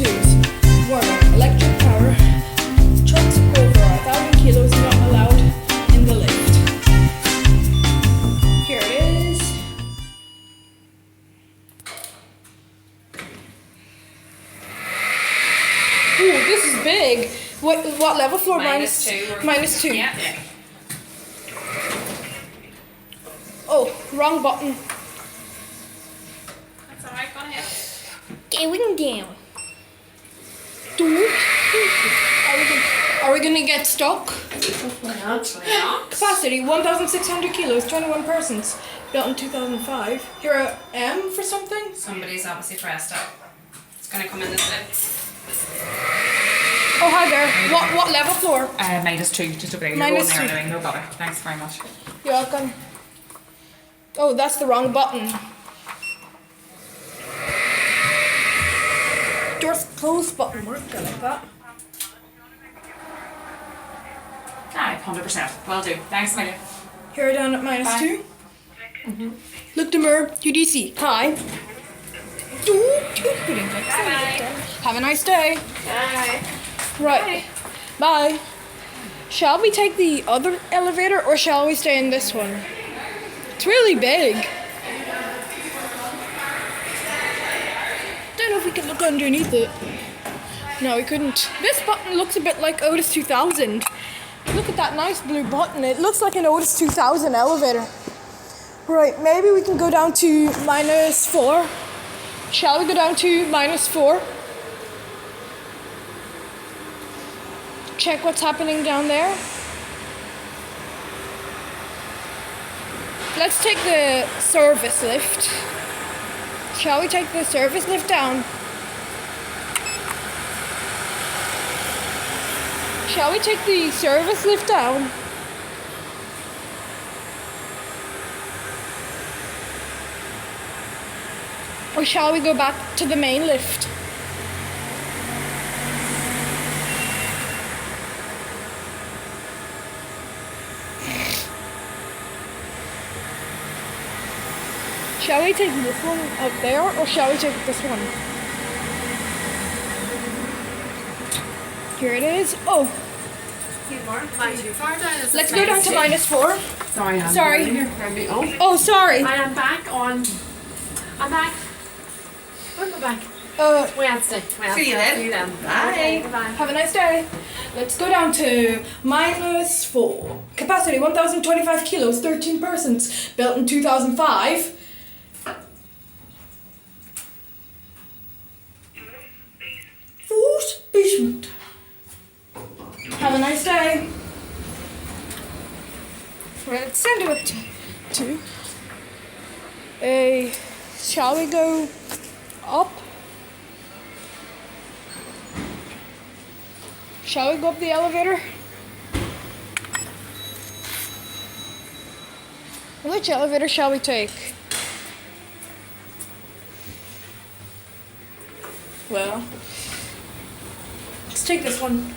-2. Warning, electric power. Trucks over 1,000 kilos not allowed in the lift. Here it is. Ooh, this is big. What level floor? -2. -2. Yeah. Oh, wrong button. That's alright, go ahead. Going down. Are we gonna get stuck? Why not? Capacity 1,600 kilos, 21 persons. Built in 2005. Here a M for something? Somebody's obviously pressed up. It's gonna come in this lift. Oh, hi there. What level floor? -2, just over there. You're -2. going there anyway, no bother. Thanks very much. You're welcome. Oh, that's the wrong button. Doors closed button worked like that. Aye, 100%. Will do. Thanks, Amelia. Here down at -2. Look, Demur, QDC. Hi. Bye-bye. Have a nice day. Bye. Right. Bye. Shall we take the other elevator or shall we stay in this one? It's really big. Don't know if we can look underneath it. No, we couldn't. This button looks a bit like Otis 2000. Look at that nice blue button. It looks like an Otis 2000 elevator. Right, maybe we can go down to -4. Shall we go down to -4? Check what's happening down there. Let's take the service lift. Shall we take the service lift down? Shall we take the service lift down? Or shall we go back to the main lift? Shall we take this one up there or shall we take this one? Here it is. Oh, Too far down. let's go down to -4. Sorry, I'm Sorry. here. Oh, sorry. I am back on. I'm back. Where's my back? Wednesday. See you then. See you then. Bye. Bye. Have a nice day. Let's go down to -4. Capacity 1,025 kilos, 13 persons. Built in 2005. Fourth basement. Have a nice day. Right, let's send it to. Shall we go up? Shall we go up the elevator? Which elevator shall we take? Well, let's take this one.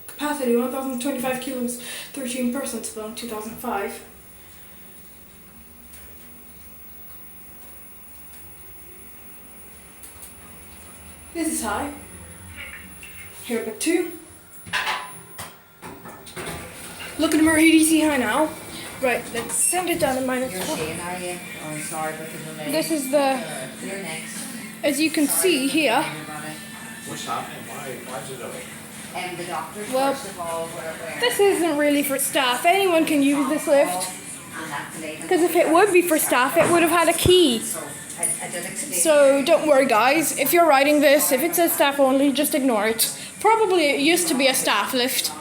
Capacity 1,025 kilos, 13 persons, built in 2005. This is high. Here, but 2. Look at the EDC high now. Right, let's send it down to -4. You're Shane, are you? Oh, sorry, but there's a lady. This is the, You're next. as you can see here. What's happening? Why is it up? And the doctors, Well, first of all, where This isn't really for staff. Anyone can use this lift. and that's late. Because if it would be for staff, it would have had a key. So I did explain. So don't worry, guys. If you're writing this, if it says staff only, just ignore it. Probably it used to be a staff lift,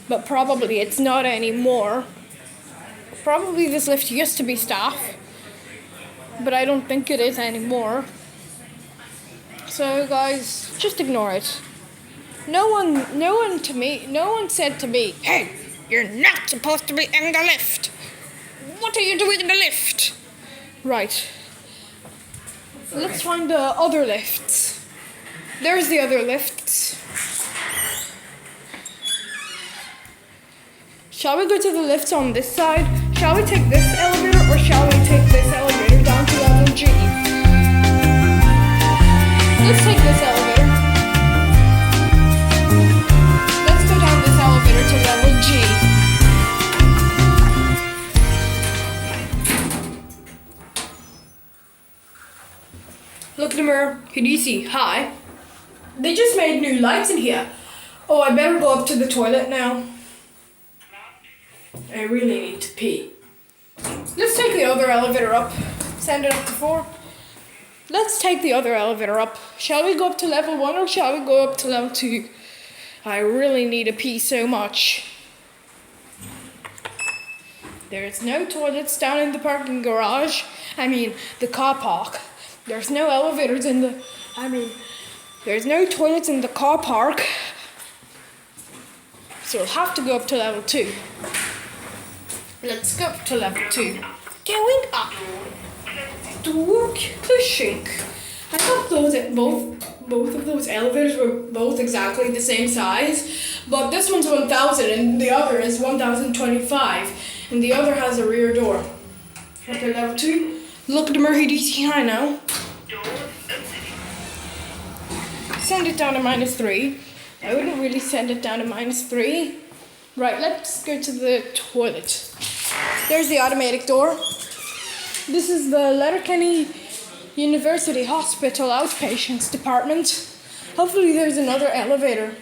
but probably it's not anymore. Probably this lift used to be staff, but I don't think it is anymore. So guys, just ignore it. No one said to me, "Hey, you're not supposed to be in the lift. What are you doing in the lift?" Right. Let's find the other lifts. There's the other lifts. Shall we go to the lifts on this side? Shall we take this elevator or shall we take this elevator down to level G? Let's take this elevator. Let's go down this elevator to level G. Look at the mirror. Who do you see? Hi. They just made new lights in here. Oh, I better go up to the toilet now. I really need to pee. Let's take the other elevator up. Send it up to 4. Let's take the other elevator up. Shall we go up to level 1 or shall we go up to level 2? I really need to pee so much. There's no toilets down in the parking garage. The car park. There's no elevators in the... there's no toilets in the car park. So we'll have to go up to level 2. Let's go up to level 2. Going up. Door pushing. I thought both of those elevators were both exactly the same size, but this one's 1,000 and the other is 1,025, and the other has a rear door. Okay, level 2. Look at the mirror, DC high now. Send it down to -3. I wouldn't really send it down to -3. Right, let's go to the toilet. There's the automatic door. This is the Letterkenny University Hospital outpatients department. Hopefully there's another elevator.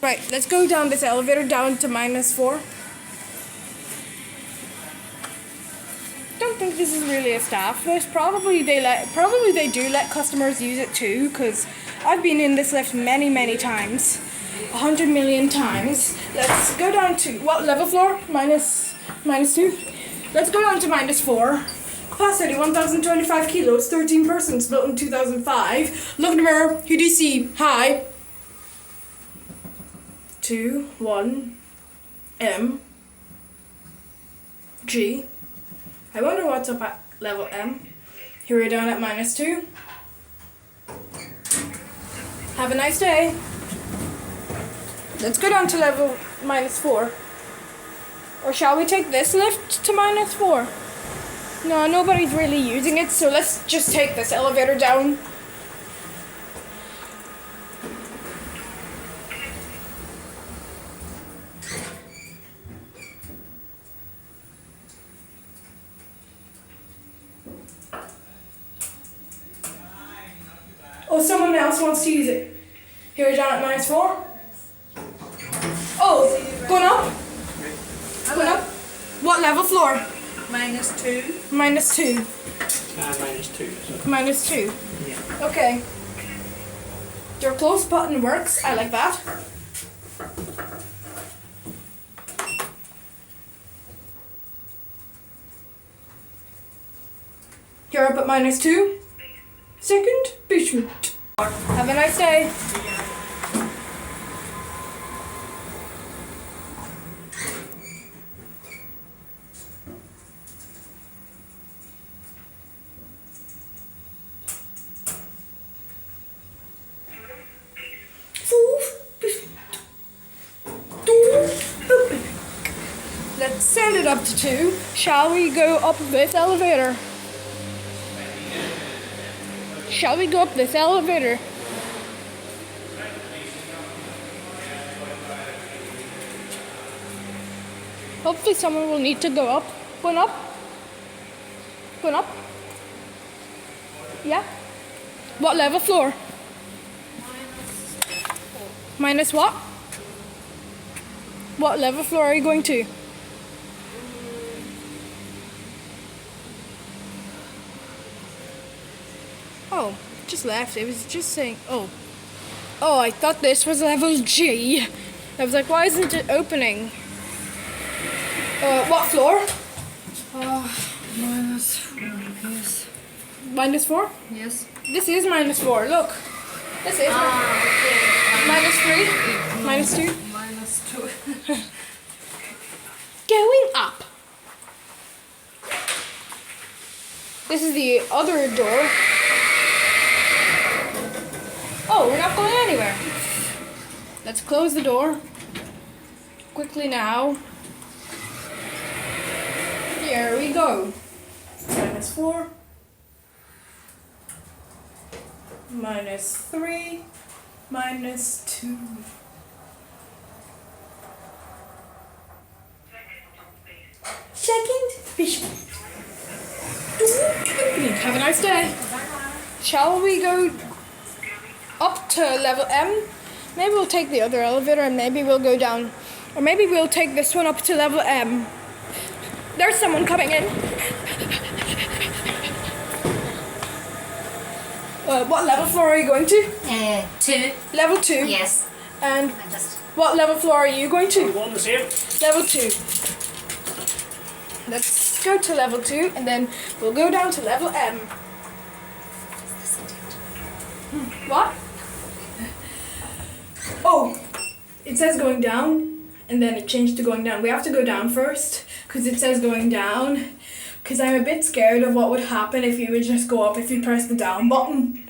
Right, let's go down this elevator down to -4. Don't think this is really a staff lift. Probably they do let customers use it too, because I've been in this lift many times. 100 million times. Let's go down to what level floor? -2. Let's go down to -4. Capacity 1,025 kilos, 13 persons, built in 2005. Look in the mirror. Who do you see? Hi. 2, 1, M, G. I wonder what's up at level M. Here we're down at -2. Have a nice day. Let's go down to level -4. Or shall we take this lift to -4? No, nobody's really using it, so let's just take this elevator down. Oh, someone else wants to use it. Here we're down at -4. Oh, going up? Going up? What level floor? -2. -2. -2. -2. Yeah. Okay. Your close button works. I like that. You're up at -2. Second basement. Have a nice day. Let's send it up to 2. Shall we go up this elevator? Shall we go up this elevator? Hopefully someone will need to go up. Going up? Going up? Yeah? What level floor? Minus what? What level floor are you going to? Oh, just left. It was just saying, oh. Oh, I thought this was level G. I was like, why isn't it opening? What floor? -4, yes. -4? Yes. This is -4, look. This is -3, -2. -2. Going up. This is the other door. No, we're not going anywhere. Let's close the door. Quickly now. Here we go. -4. -3. -2. Second fish. Have a nice day. Shall we go up to level M? Maybe we'll take the other elevator and maybe we'll go down. Or maybe we'll take this one up to level M. There's someone coming in. What level floor are you going to? 2. Level 2. Yes. And I just. what level floor are you going to? One the same. Level 2. Let's go to level 2 and then we'll go down to level M. What? Oh, it says going down and then it changed to going down. We have to go down first because it says going down, because I'm a bit scared of what would happen if you would just go up if you press the down button.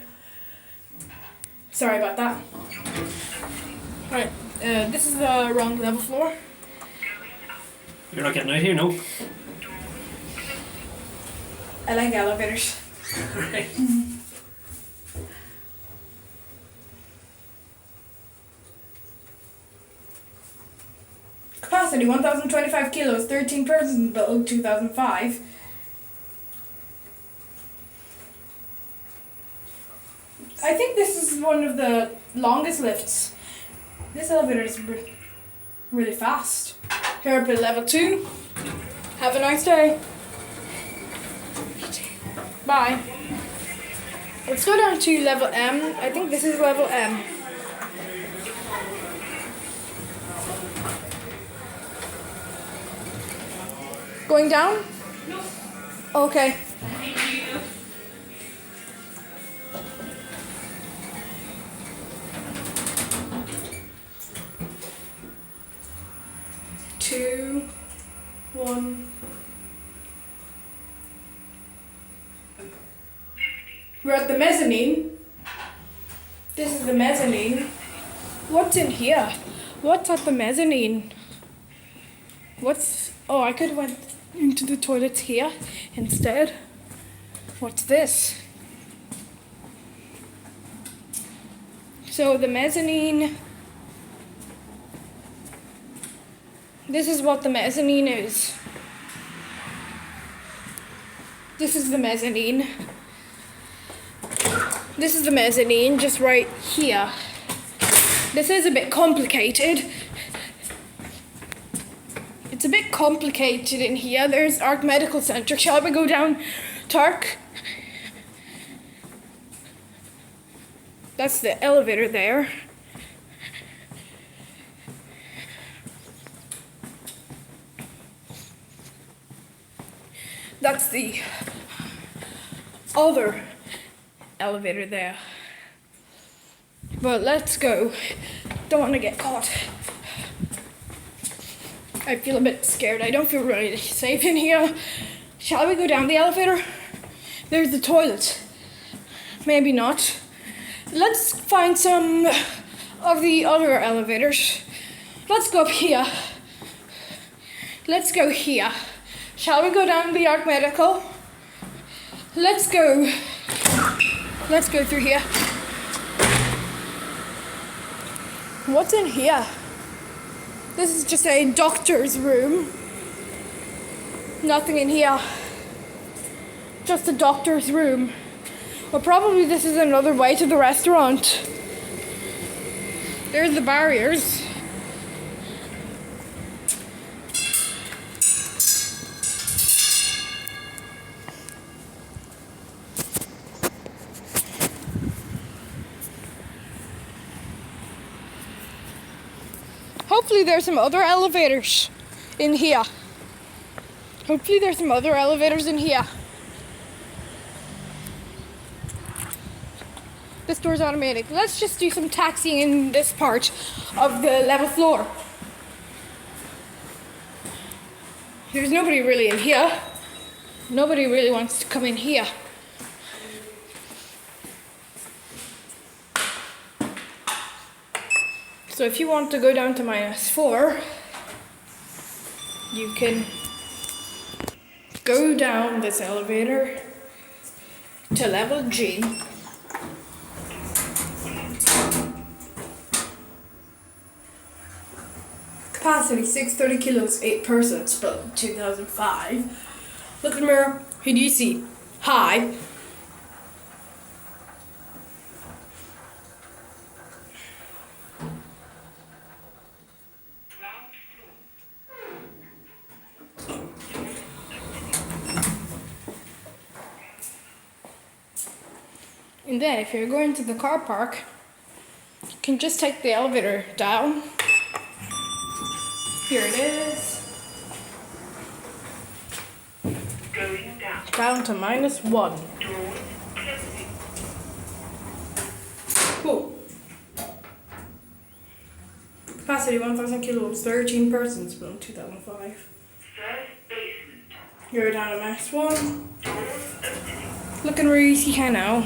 Sorry about that. Alright, this is the wrong level floor. You're not getting out here, no? I like elevators. Right. Capacity 1,025 kilos, 13 persons, built 2005. I think this is one of the longest lifts. This elevator is really fast. Here up at level 2. Have a nice day. Bye. Let's go down to level M. I think this is level M. Going down? No. Okay. Two, one. We're at the mezzanine. This is the mezzanine. What's in here? What's at the mezzanine? What's... Oh, I could have went into the toilets here instead. What's this? So the mezzanine... This is what the mezzanine is. This is the mezzanine. This is the mezzanine, just right here. This is a bit complicated. It's a bit complicated in here. There's Arc Medical Center. Shall we go down to Arc? That's the elevator there. That's the other elevator there. But let's go. Don't want to get caught. I feel a bit scared. I don't feel really safe in here. Shall we go down the elevator? There's the toilet. Maybe not. Let's find some of the other elevators. Let's go up here. Let's go here. Shall we go down the Arc Medical? Let's go. Let's go through here. What's in here? This is just a doctor's room. Nothing in here. Just a doctor's room. Well, probably this is another way to the restaurant. There's the barriers. Hopefully there's some other elevators in here. Hopefully there's some other elevators in here. This door's automatic. Let's just do some taxiing in this part of the level floor. There's nobody really in here. Nobody really wants to come in here. So if you want to go down to -4, you can go down this elevator to level G. Capacity 630 kilos, 8 persons, built 2005. Look at the mirror. Who do you see? Hi. And then if you're going to the car park, you can just take the elevator down. Here it is. Going down. Down to -1. Doors closing. Cool. Capacity 1,000 kilos, 13 persons, built 2005. First basement. You're down to -1. Doors opening. Looking really easy here now.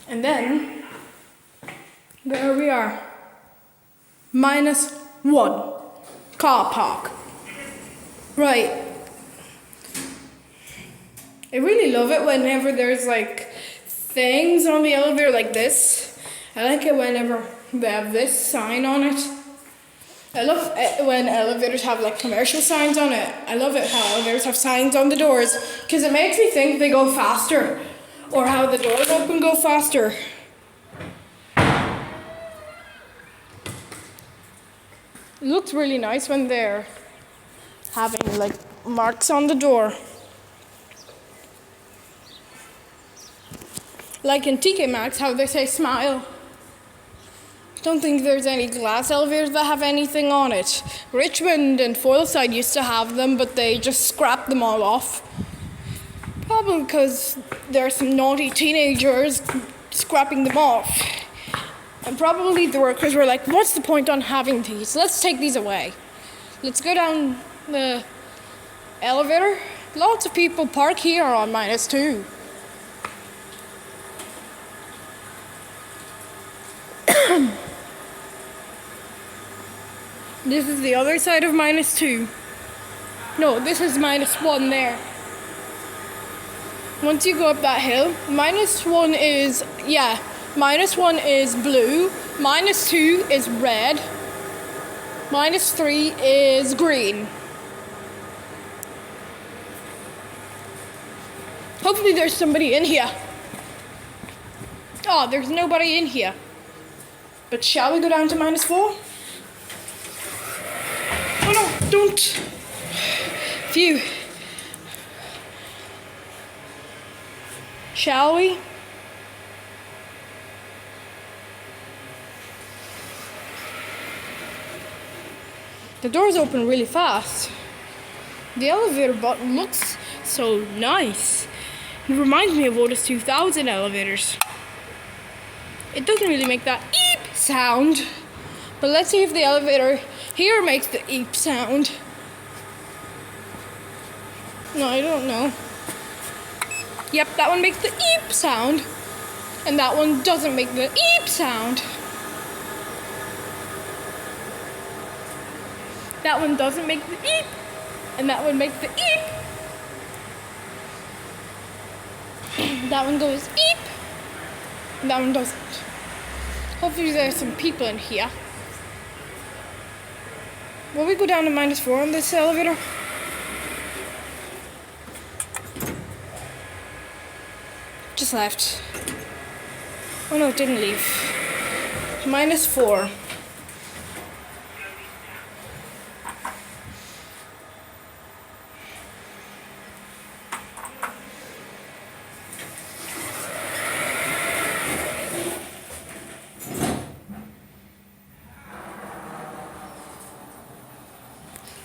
And then, there we are. -1. Car park. Right. I really love it whenever there's like things on the elevator like this. I like it whenever they have this sign on it. I love it when elevators have like commercial signs on it. I love it how elevators have signs on the doors because it makes me think they go faster or how the doors open go faster. It looks really nice when they're having like marks on the door. Like in TK Maxx, how they say smile. Don't think there's any glass elevators that have anything on it. Richmond and Foyleside used to have them, but they just scrapped them all off. Probably because there are some naughty teenagers scrapping them off. And probably the workers were like, what's the point on having these? Let's take these away. Let's go down the elevator. Lots of people park here on -2. This is the other side of -2. No, this is -1 there. Once you go up that hill, -1 is, yeah, -1 is blue, -2 is red, -3 is green. Hopefully there's somebody in here. Oh, there's nobody in here. But shall we go down to -4? Oh no, don't. Phew. Shall we? The doors open really fast. The elevator button looks so nice. It reminds me of Otis 2000 elevators. It doesn't really make that eep sound. But let's see if the elevator here makes the eep sound. No, I don't know. Yep, that one makes the eep sound. And that one doesn't make the eep sound. That one doesn't make the eep. And that one makes the eep. That one goes eep. And that one doesn't. Hopefully there's some people in here. Will we go down to -4 on this elevator? Just left. Oh no, it didn't leave. -4.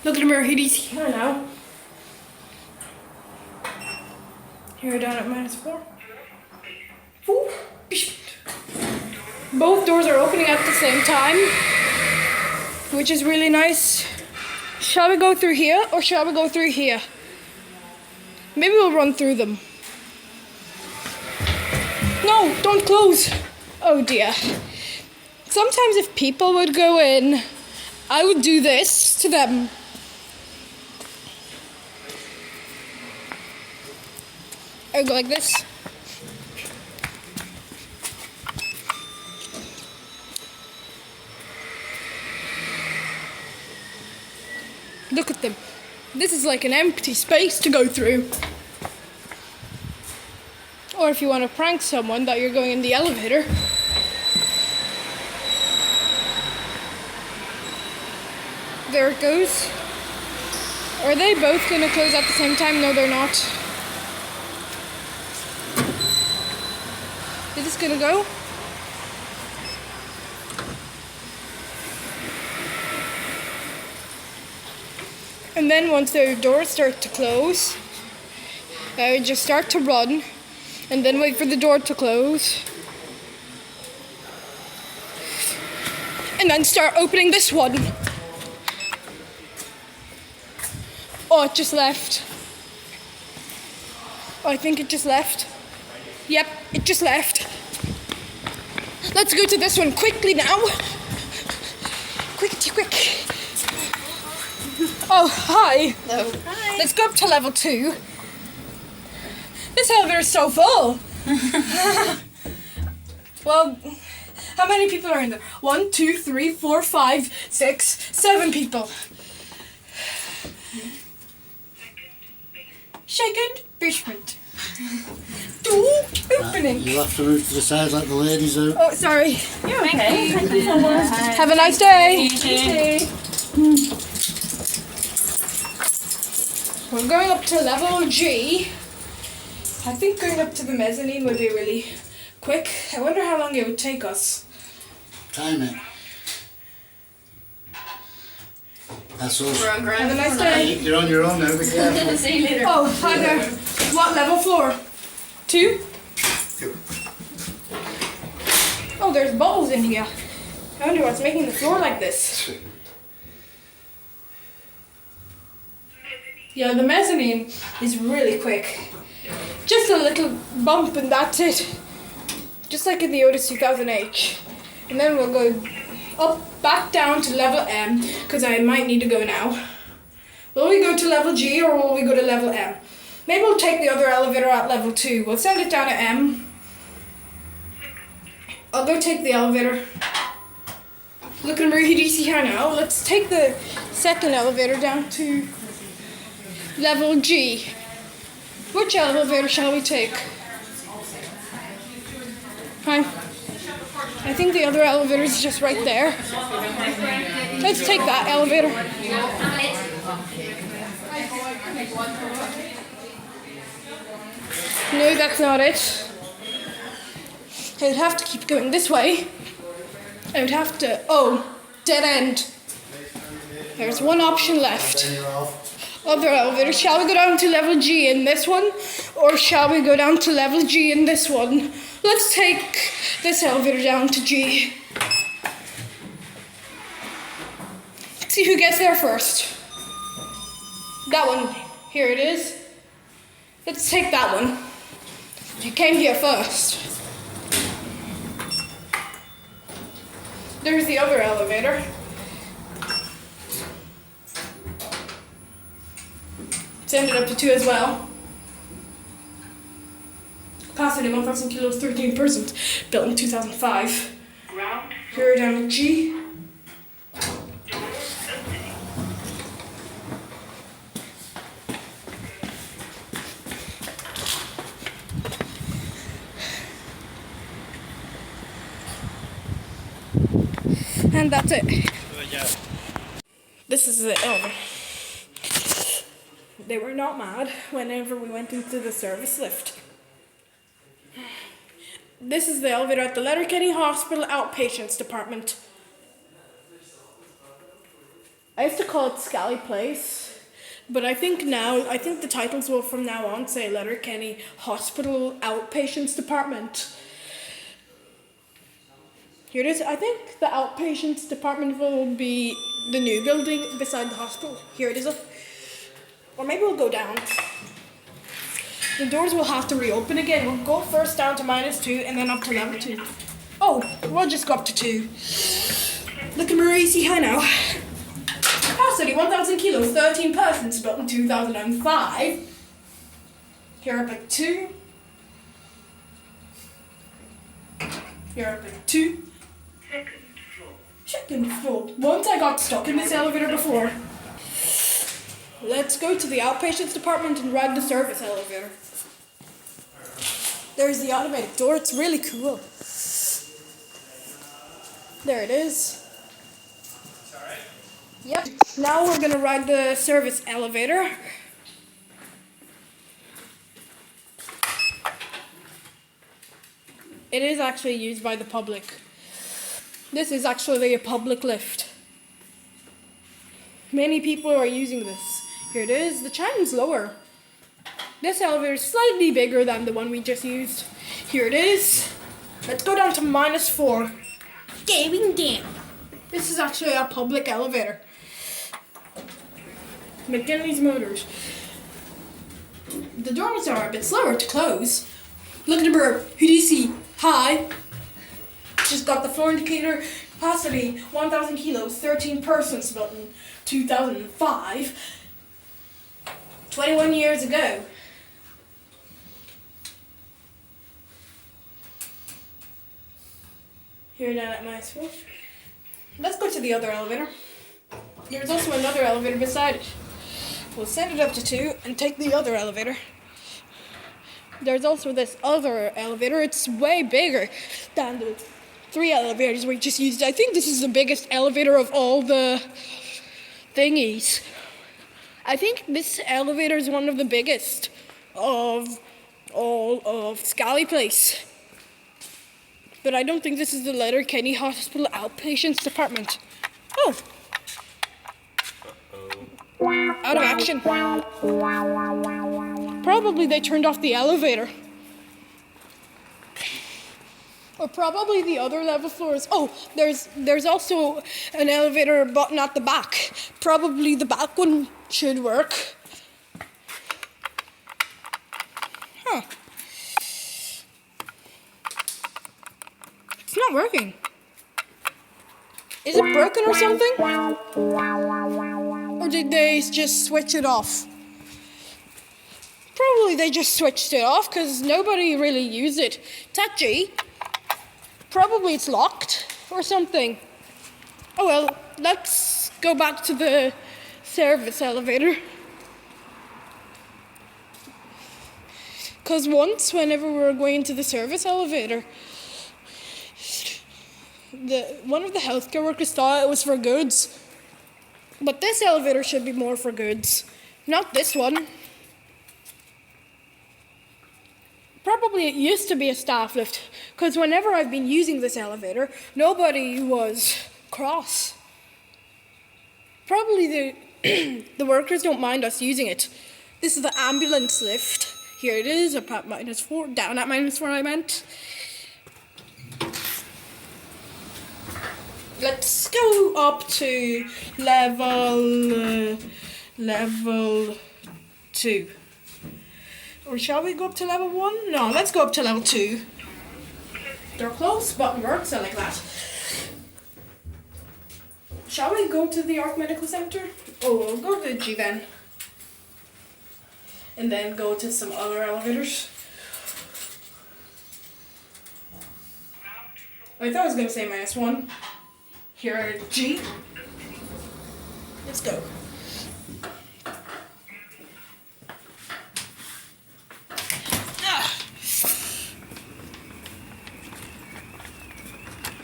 Look at the mirror, he's here now. Here down at -4. Both doors are opening at the same time, which is really nice. Shall we go through here or shall we go through here? Maybe we'll run through them. No, don't close. Oh dear. Sometimes if people would go in, I would do this to them. I would go like this. Look at them. This is like an empty space to go through. Or if you want to prank someone that you're going in the elevator. There it goes. Are they both going to close at the same time? No, they're not. Is this going to go? And then once the doors start to close, I would just start to run and then wait for the door to close. And then start opening this one. Oh, it just left. Oh, I think it just left. Yep, it just left. Let's go to this one quickly now. Quick. Oh, hi. Hello. Hi. Let's go up to level 2. This elevator is so full. Well, how many people are in there? 1, 2, 3, 4, 5, 6, 7 people. Second basement. Door opening. You'll have to move to the side like the ladies do. Oh, sorry. You're okay. Have a nice day. We're going up to level G. I think going up to the mezzanine would be really quick. I wonder how long it would take us. Time it. That's us. Have a nice day. You're on your own now, be careful. See you later. Oh, hi there. What level floor? 2? Oh, there's bubbles in here. I wonder what's making the floor like this. Yeah, the mezzanine is really quick. Just a little bump and that's it. Just like in the Otis 2000H. And then we'll go up, back down to level M, because I might need to go now. Will we go to level G or will we go to level M? Maybe we'll take the other elevator at level 2. We'll send it down to M. I'll go take the elevator. Looking really easy here now. Let's take the second elevator down to level G. Which elevator shall we take? Hi. I think the other elevator is just right there. Let's take that elevator. No, that's not it. I would have to keep going this way. I would have to... Oh, dead end. There's one option left. Other elevator. Shall we go down to level G in this one? Or shall we go down to level G in this one? Let's take this elevator down to G. Let's see who gets there first. That one. Here it is. Let's take that one. You came here first. There's the other elevator. It's ended up to 2 as well. Capacity 1,000 kilos, 13 persons. Built in 2005. Ground Here down to G. door opening. And that's it. This is the elevator. They were not mad whenever we went into the service lift. This is the elevator at the Letterkenny Hospital outpatients department. I used to call it Scally Place, but I think the titles will from now on say Letterkenny Hospital outpatients department. Here it is. I think the outpatients department will be the new building beside the hospital. Here it is. Or maybe we'll go down. The doors will have to reopen again. We'll go first down to -2 and then up to level 2. Oh, we'll just go up to 2. Look at Marie, see how now. Capacity 1,000 kilos, 13 persons, built in 2005. Here up at 2. Here up at 2. Second floor. Once I got stuck in this elevator before. Let's go to the outpatients department and ride the service elevator. There's the automatic door. It's really cool. There it is. Yep. Now we're gonna ride the service elevator. It is actually used by the public. This is actually a public lift. Many people are using this. Here it is. The chime's lower. This elevator is slightly bigger than the one we just used. Here it is. Let's go down to -4. Going down. This is actually a public elevator. McKinley's Motors. The doors are a bit slower to close. Look at the bird. Who do you see? Hi. Just got the floor indicator. Capacity 1,000 kilos, 13 persons, built in 2005. 21 years ago. Here down at -4. Let's go to the other elevator. There's also another elevator beside it. We'll set it up to 2 and take the other elevator. There's also this other elevator. It's way bigger than the 3 elevators we just used. I think this is the biggest elevator of all the thingies. I think this elevator is one of the biggest of all of Scally Place. But I don't think this is the Letterkenny Hospital outpatients department. Oh. Out of action. Probably they turned off the elevator. Or probably the other level floors. Oh, there's also an elevator, but not the back. Probably the back one should work. Huh. It's not working. Is it broken or something? Or did they just switch it off? Probably they just switched it off because nobody really used it. Touchy. Probably it's locked or something. Oh well, let's go back to the service elevator. Because once, whenever we were going to the service elevator, one of the healthcare workers thought it was for goods. But this elevator should be more for goods. Not this one. Probably it used to be a staff lift, because whenever I've been using this elevator, nobody was cross. Probably the workers don't mind us using it. This is the ambulance lift. Here it is, up at -4, down at -4 I meant. Let's go up to level 2. Or shall we go up to level 1? No, let's go up to level 2. They're close, button works, I like that. Shall we go to the Arc Medical Center? Oh, we'll go to G then. And then go to some other elevators. I thought I was going to say -1. Here at G. Let's go.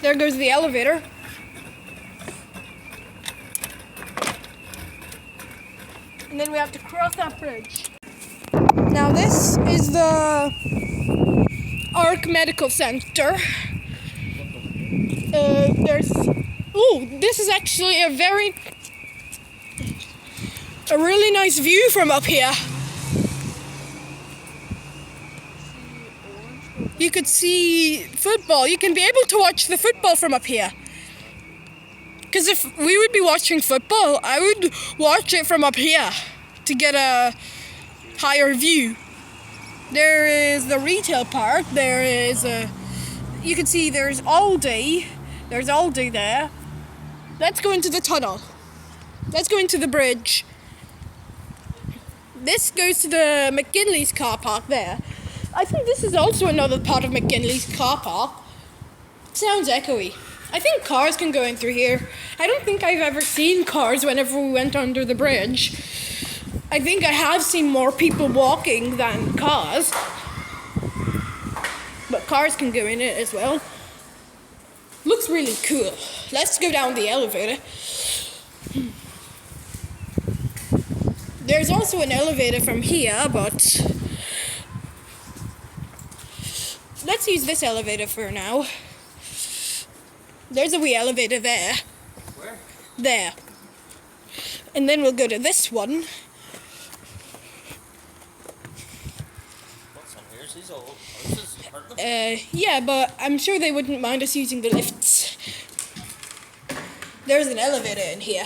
There goes the elevator. And then we have to cross that bridge. Now this is the Arc Medical Center. This is actually a really nice view from up here. You could see football. You can be able to watch the football from up here. Because if we would be watching football, I would watch it from up here to get a higher view. There is the retail part. There is you can see there's Aldi. There's Aldi there. Let's go into the tunnel. Let's go into the bridge. This goes to the McGinley's car park there. I think this is also another part of McGinley's car park. Sounds echoey. I think cars can go in through here. I don't think I've ever seen cars whenever we went under the bridge. I think I have seen more people walking than cars. But cars can go in it as well. Looks really cool. Let's go down the elevator. There's also an elevator from here, but let's use this elevator for now. There's a wee elevator there. Where? There. And then we'll go to this one. What's on here? These all houses, aren't they? Yeah, but I'm sure they wouldn't mind us using the lifts. There's an elevator in here.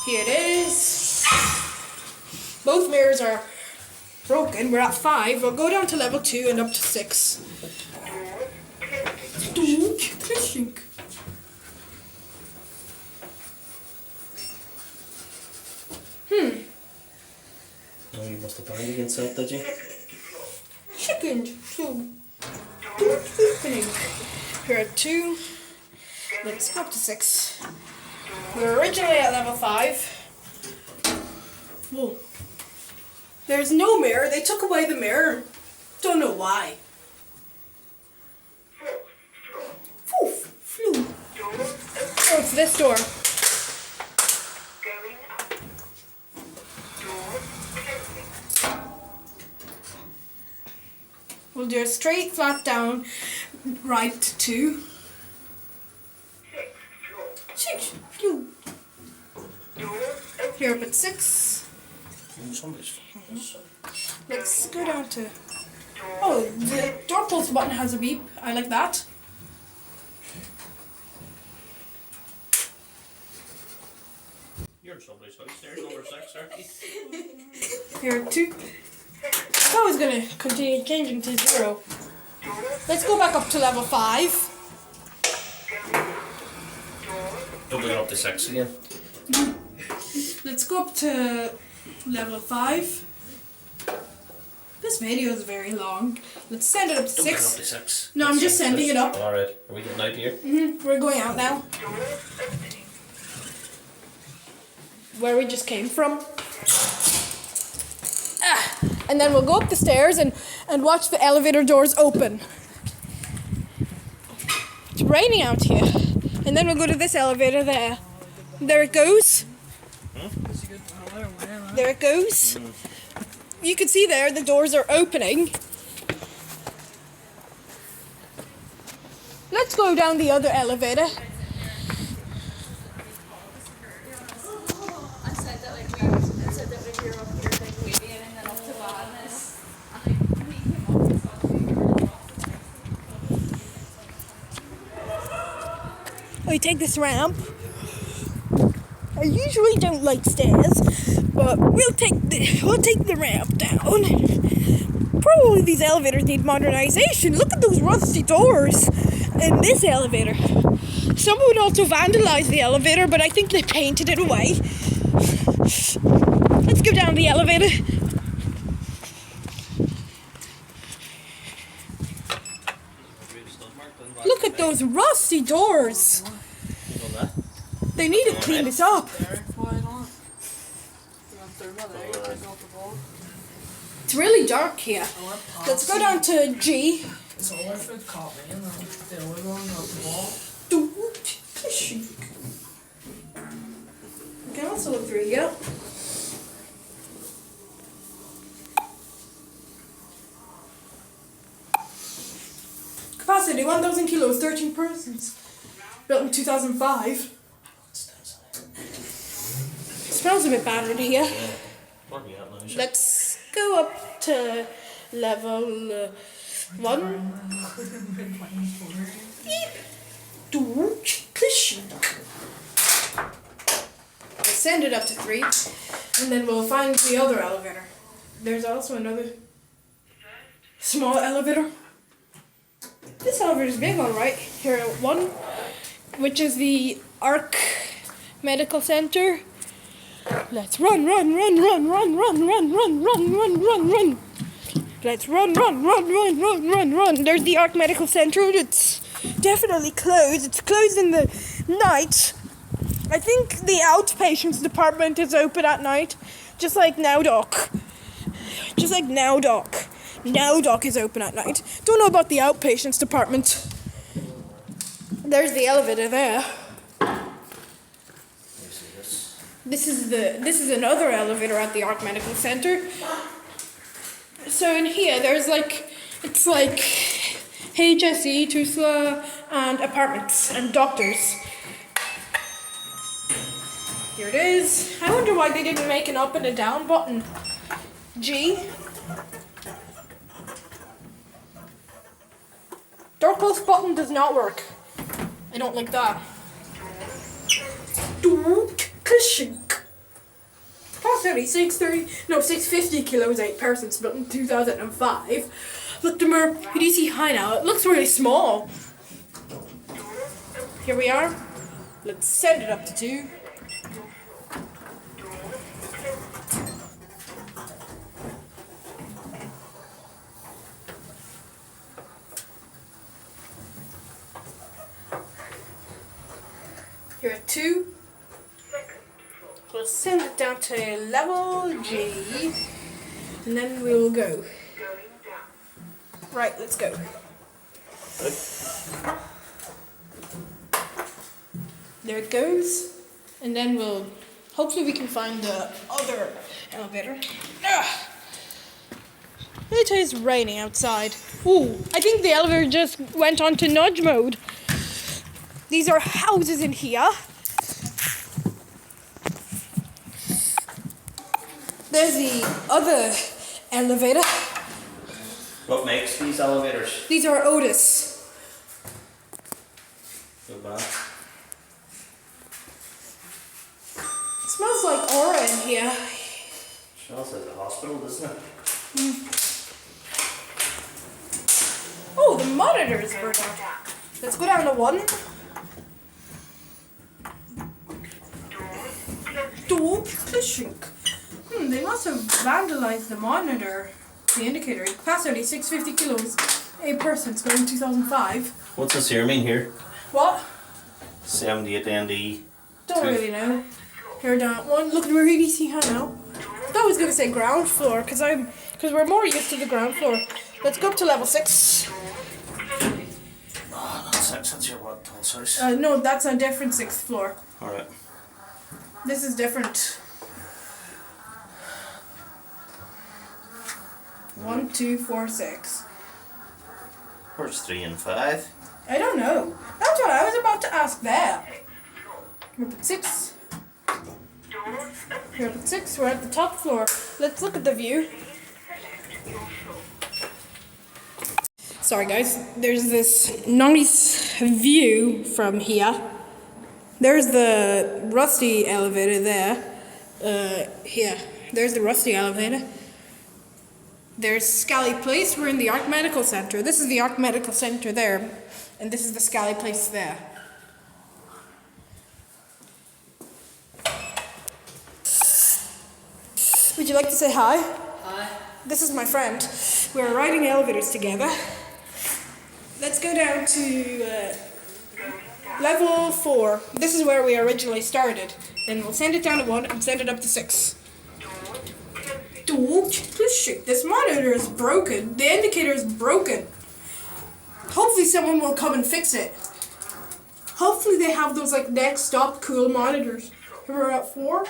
Here it is. Both mirrors are broken. We're at 5. We'll go down to level 2 and up to 6. Oh, you must have found it inside, did you? Chicken soup. Opening. Here are 2. Let's go up to 6. We were originally at level 5. Whoa. There's no mirror. They took away the mirror. Don't know why. Poof. Phew. Oh, it's this door. Going up. Door closing. We'll do a straight flat down right to 6th floor. 6. Phew. Door open. Here up at 6. Somebody's. Let's go down to... Oh, the door pulse button has a beep. I like that. You're in somebody's house there, number 6, aren't you? Here are 2. It's always going to continue changing to 0. Let's go back up to level 5. Don't go up to 6 again. Let's go up to level 5. This video is very long. Let's send it up to Don't go up 6. to 6. No, I'm just sending it up. Alright, are we getting out here? We're going out now. Where we just came from. And then we'll go up the stairs and watch the elevator doors open. It's raining out here. And then we'll go to this elevator there. There it goes. There it goes. You can see there the doors are opening. Let's go down the other elevator. We take this ramp. I usually don't like stairs, but we'll take the ramp down. Probably these elevators need modernization. Look at those rusty doors in this elevator. Someone also vandalized the elevator, but I think they painted it away. Let's go down the elevator. Look at those rusty doors. They need to clean this up. It's really dark here. Let's go down to G. It's all if it caught me and the other one got the ball. We can also look through here. Capacity 1,000 kilos, 13 persons. Built in 2005. Smells a bit bad in here. Where are we at now? Let's go up to level 1. Let's send it up to 3, and then we'll find the other elevator. There's also another. small elevator. This elevator is big, alright. Here, one, which is the ARC Medical Center. Let's run. Let's run. There's the ARC Medical Center. It's definitely closed. It's closed in the night. I think the outpatients department is open at night, just like Now Doc. Now Doc is open at night. Don't know about the outpatients department. There's the elevator there. This is another elevator at the ARC Medical Center. So in here, there's it's like HSE, TUSLA, and apartments and doctors. Here it is. I wonder why they didn't make an up and a down button. G. Door close button does not work. I don't like that. Capacity 650 kilos, 8 persons, built in 2005. Looked at more PDC high now. It looks really small. Here we are. Let's send it up to 2. Here at 2. We'll send it down to level G, and then we'll go. Right, let's go. There it goes, and then hopefully we can find the other elevator. It is raining outside. Ooh, I think the elevator just went on to nudge mode. These are houses in here. There's the other elevator. What makes these elevators? These are Otis. Good man. It smells like aura in here. Smells like a hospital, doesn't it? Oh, the monitor is burnt out. Let's go down to 1. They must have vandalized the monitor, the indicator. Capacity 650 kilos, 8 persons, going 2005. What's this here mean here? What? 78 ND. Don't really know. Here down at 1. Look at where EDC had now. I thought I was going to say ground floor, because we're more used to the ground floor. Let's go up to level 6. Oh, that's your what, Tall's house? No, that's a different 6th floor. Alright. This is different. 1, 2, 4, 6. Where's 3 and 5? I don't know. That's what I was about to ask there. We're up at 6. We're up at 6. We're at the top floor. Let's look at the view. Sorry guys, there's this nice view from here. There's the rusty elevator there. Here. There's the rusty elevator. There's Scally Place. We're in the ARC Medical Center. This is the ARC Medical Center there. And this is the Scally Place there. Would you like to say hi? Hi. This is my friend. We're riding elevators together. Let's go down to level 4. This is where we originally started. Then we'll send it down to 1 and send it up to 6. This monitor is broken. The indicator is broken. Hopefully someone will come and fix it. Hopefully they have those next stop cool monitors. Here we're at 4.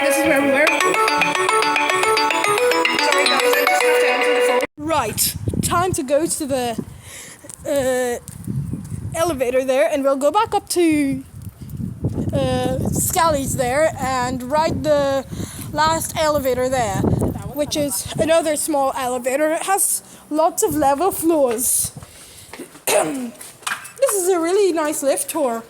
This is where we were. Sorry guys, I just have to answer the phone. Right, time to go to the elevator there, and we'll go back up to Scally's there and ride the last elevator there, which is another small elevator. It has lots of level floors. This is a really nice lift tour.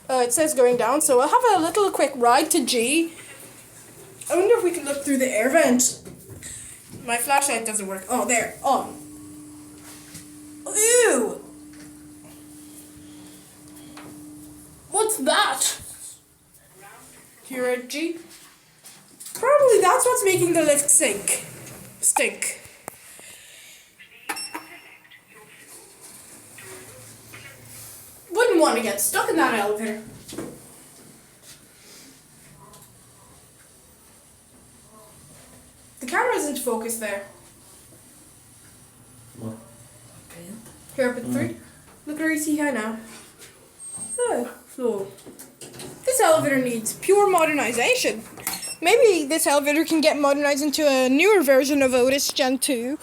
It says going down, so I'll have a little quick ride to G. I wonder if we can look through the air vent. My flashlight doesn't work. Oh, there. On. Ew! What's that? Here at G? Probably that's what's making the lift stink. Wouldn't want to get stuck in that elevator. The camera isn't focused there. What? Here up at 3. Look where you see here now. So, this elevator needs pure modernization. Maybe this elevator can get modernized into a newer version of Otis Gen 2,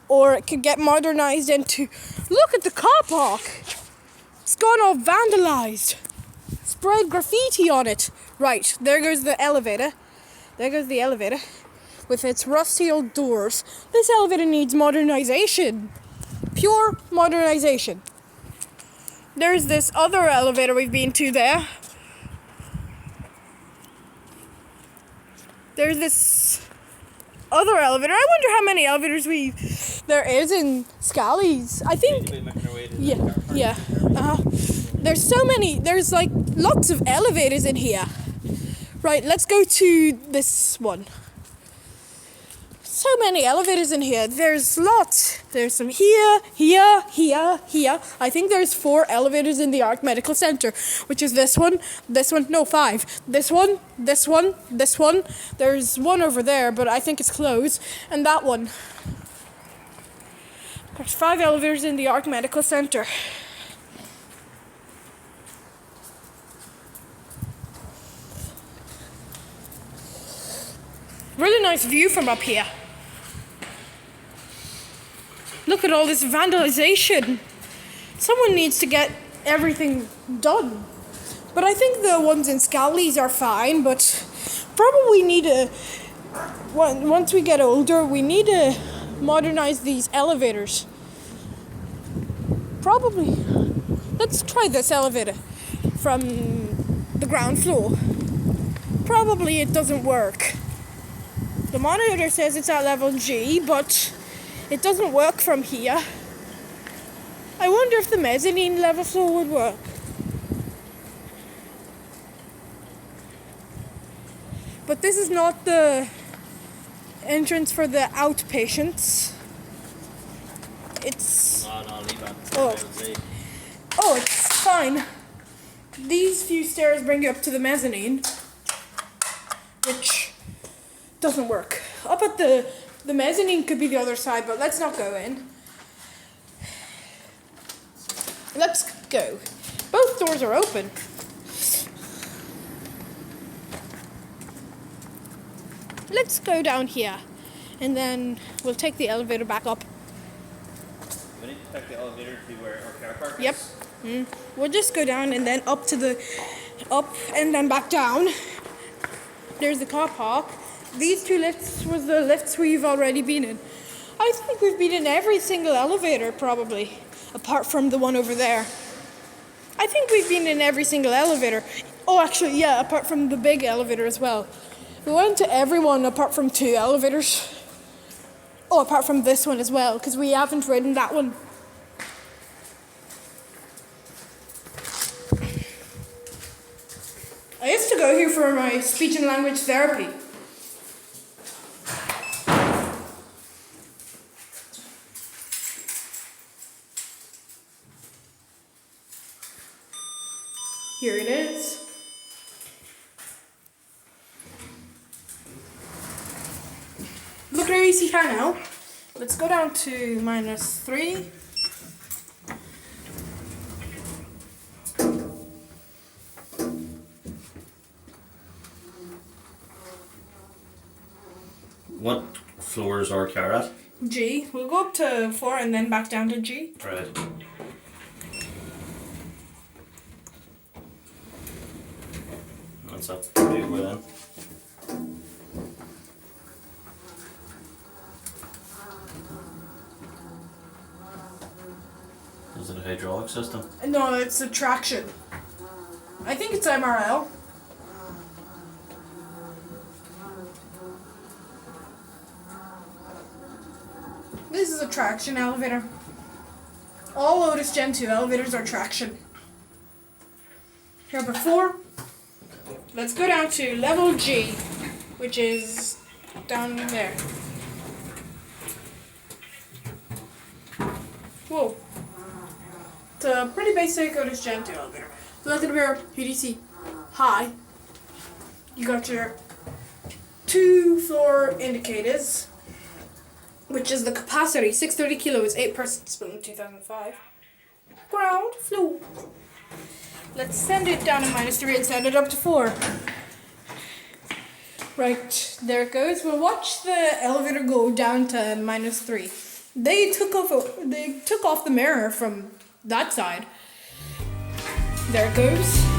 or it could get modernized into... Look at the car park! It's gone all vandalized. Sprayed graffiti on it. Right, there goes the elevator. There goes the elevator with its rusty old doors. This elevator needs modernization. Pure modernization. There's this other elevator we've been to there. There's this other elevator. I wonder how many elevators there is in Scally's. I think... Yeah. There's so many. There's like lots of elevators in here. Right, let's go to this one. So many elevators in here. There's lots. There's some here. I think there's 4 elevators in the Arc Medical Center, which is this one, no 5. This one. There's one over there, but I think it's closed. And that one. There's 5 elevators in the Arc Medical Center. Really nice view from up here. Look at all this vandalization. Someone needs to get everything done. But I think the ones in Scally's are fine, but probably need to... Once we get older, we need to modernize these elevators. Probably. Let's try this elevator from the ground floor. Probably it doesn't work. The monitor says it's at level G, but it doesn't work from here. I wonder if the mezzanine level floor would work. But this is not the entrance for the outpatients. It's... No, leave that. Oh, it's fine. These few stairs bring you up to the mezzanine, which doesn't work. Up at the mezzanine could be the other side, but let's not go in. Let's go. Both doors are open. Let's go down here, and then we'll take the elevator back up. We need to take the elevator to where our car park is. Yep. We'll just go down and then up and then back down. There's the car park. These 2 lifts was the lifts we've already been in. I think we've been in every single elevator probably, apart from the one over there. I think we've been in every single elevator. Oh, actually, yeah, apart from the big elevator as well. We went to everyone apart from 2 elevators. Oh, apart from this one as well, because we haven't ridden that one. I used to go here for my speech and language therapy. Here it is. Look where you see here now. Let's go down to -3. What floor is our car at? G. We'll go up to 4 and then back down to G. Right. That's up big way then. Is it a hydraulic system? No, it's a traction. I think it's MRL. This is a traction elevator. All Otis Gen 2 elevators are traction. Here before, let's go down to level G, which is down there. Whoa. It's a pretty basic Otis Gen 2 elevator. Look at here, UDC high. You got your 2 floor indicators, which is the capacity, 630 kilos, 8 persons, built in 2005. Ground floor. Let's send it down to -3 and send it up to 4. Right, there it goes. We'll watch the elevator go down to -3. They took off the mirror from that side. There it goes.